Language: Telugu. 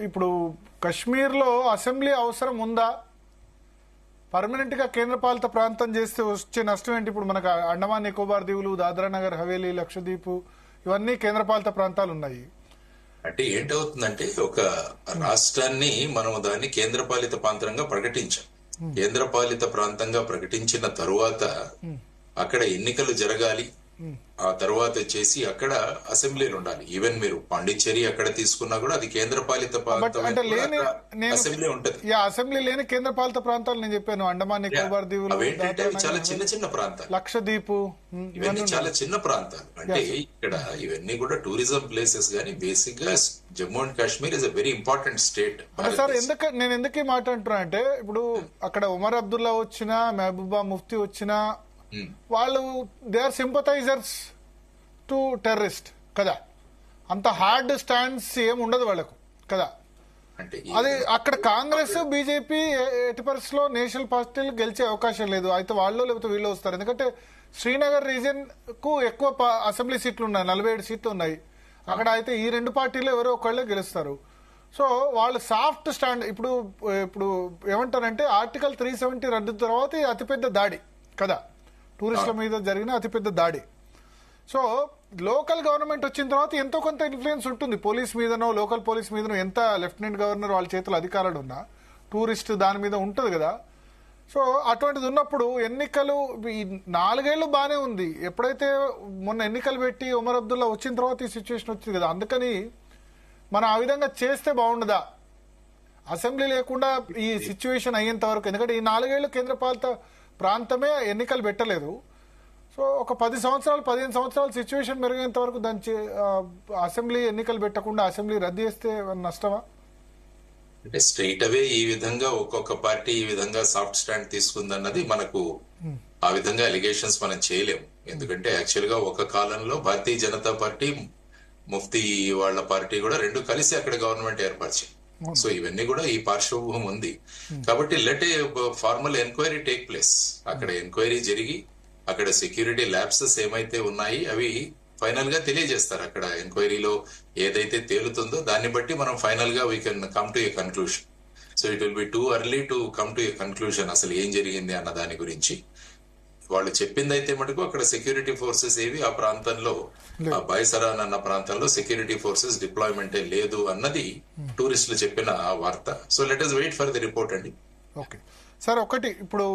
ఇప్పుడు కశ్మీర్లో అసెంబ్లీ అవసరం ఉందా? పర్మనెంట్ గా కేంద్రపాలిత ప్రాంతం చేస్తే వచ్చే నష్టం ఏంటి? ఇప్పుడు మనకు అండమాన్ నికోబార్ దీవులు, దాద్రా నగర్ హవేలీ, లక్షద్వీప్ ఇవన్నీ కేంద్రపాలిత ప్రాంతాలు ఉన్నాయి. అంటే ఏంటవుతుందంటే ఒక రాష్ట్రాన్ని మనం దాన్ని కేంద్రపాలిత ప్రాంతంగా ప్రకటించాం. కేంద్రపాలిత ప్రాంతంగా ప్రకటించిన తరువాత అక్కడ ఎన్నికలు జరగాలి. ఆ తర్వాత వచ్చేసి అక్కడ అసెంబ్లీలు ఉండాలి. ఈవెన్ మీరు పాండిచ్చేరి అక్కడ తీసుకున్నా కూడా అది కేంద్రపాలిత అసెంబ్లీ ఉంటది. అసెంబ్లీ లేని కేంద్రపాలిత ప్రాంతాలు నేను చెప్పాను. అండమాన్ నికోబార్ దీవులు, చాలా చిన్న చిన్న ప్రాంతాలు, లక్షద్వీప్, ఇవన్నీ చాలా చిన్న ప్రాంతాలు. అంటే ఇక్కడ ఇవన్నీ కూడా టూరిజం ప్లేసెస్ గానీ బేసిక్ గా Jammu and Kashmir is a very important state. Sir నేను ఎందుకు ఈ మాట అంటున్నా అంటే ఇప్పుడు అక్కడ ఉమర్ అబ్దుల్లా వచ్చినా, మహబూబా ముఫ్తీ వచ్చినా వాళ్ళు they are sympathizers to terrorist కదా. అంత హార్డ్ స్టాండ్స్ ఏం ఉండదు వాళ్ళకు కదా. అది అక్కడ కాంగ్రెస్, బీజేపీ ఎట్టి పరిస్థితిలో నేషనల్ పార్టీలు గెలిచే అవకాశం లేదు. అయితే వాళ్ళు లేకపోతే వీళ్ళు వస్తారు. ఎందుకంటే శ్రీనగర్ రీజియన్ కు ఎక్కువ అసెంబ్లీ సీట్లు ఉన్నాయి, 47 సీట్లు ఉన్నాయి అక్కడ. అయితే ఈ రెండు పార్టీలు ఎవరో ఒకళ్ళే గెలుస్తారు. సో వాళ్ళు సాఫ్ట్ స్టాండ్. ఇప్పుడు ఏమంటారంటే ఆర్టికల్ 370 రద్దు తర్వాత అతిపెద్ద దాడి కదా, టూరిస్టుల మీద జరిగిన అతిపెద్ద దాడి. సో లోకల్ గవర్నమెంట్ వచ్చిన తర్వాత ఎంతో కొంత ఇన్ఫ్లుయెన్స్ ఉంటుంది పోలీస్ మీదనో, లోకల్ పోలీస్ మీదనో. ఎంత లెఫ్టినెంట్ గవర్నర్ వాళ్ళ చేతిలో అధికారాలు ఉన్నా టూరిస్ట్ దాని మీద ఉంటుంది కదా. సో అటువంటిది ఉన్నప్పుడు ఎన్నికలు ఈ 4 ఏళ్లు బాగానే ఉంది. ఎప్పుడైతే మొన్న ఎన్నికలు పెట్టి ఉమర్ అబ్దుల్లా వచ్చిన తర్వాత ఈ సిచ్యువేషన్ వచ్చింది కదా. అందుకని మనం ఆ విధంగా చేస్తే బాగుండదా అసెంబ్లీ లేకుండా ఈ సిచ్యువేషన్ అయ్యేంత వరకు? ఎందుకంటే ఈ 4 ఏళ్లు కేంద్రపాలిత ప్రాంతమే ఎన్నికలు పెట్టలేదు. సో ఒక 10 సంవత్సరాలు 15 సంవత్సరాలు సిచ్యువేషన్ మెరుగైనంత వరకు దాని అసెంబ్లీ ఎన్నికలు పెట్టకుండా అసెంబ్లీ రద్దు చేస్తే నష్టమా? అంటే స్ట్రైట్ అవే ఈ విధంగా ఒక్కొక్క పార్టీ ఈ విధంగా సాఫ్ట్ స్టాండ్ తీసుకుందన్నది మనకు ఆ విధంగా అలిగేషన్స్ మనం చేయలేము. ఎందుకంటే యాక్చువల్ గా ఒక కాలంలో భారతీయ జనతా పార్టీ, ముఫ్తీ వాళ్ళ పార్టీ కూడా రెండు కలిసి అక్కడ గవర్నమెంట్ ఏర్పరిచాయి. సో ఇవన్నీ కూడా ఈ పార్శ్వభూమి ఉంది కాబట్టి లెట్ ఏ ఫార్మల్ ఎంక్వైరీ టేక్ ప్లేస్. అక్కడ ఎంక్వైరీ జరిగి అక్కడ సెక్యూరిటీ ల్యాబ్సెస్ ఏమైతే ఉన్నాయి అవి ఫైనల్ గా తెలియజేస్తారు. అక్కడ ఎంక్వైరీలో ఏదైతే తేలుతుందో దాన్ని బట్టి మనం ఫైనల్ గా we can come to A conclusion. So it will be too early to come to A conclusion అసలు ఏం జరిగింది అన్న దాని గురించి. వాళ్ళు చెప్పిందైతే మటుకు అక్కడ సెక్యూరిటీ ఫోర్సెస్ ఏవి ఆ ప్రాంతంలో, ఆ బైసరాన్ అన్న ప్రాంతంలో సెక్యూరిటీ ఫోర్సెస్ డిప్లాయ్మెంటే లేదు అన్నది టూరిస్టులు చెప్పిన వార్త. So let us wait for the report అండి. ఓకే సార్, ఒకటి ఇప్పుడు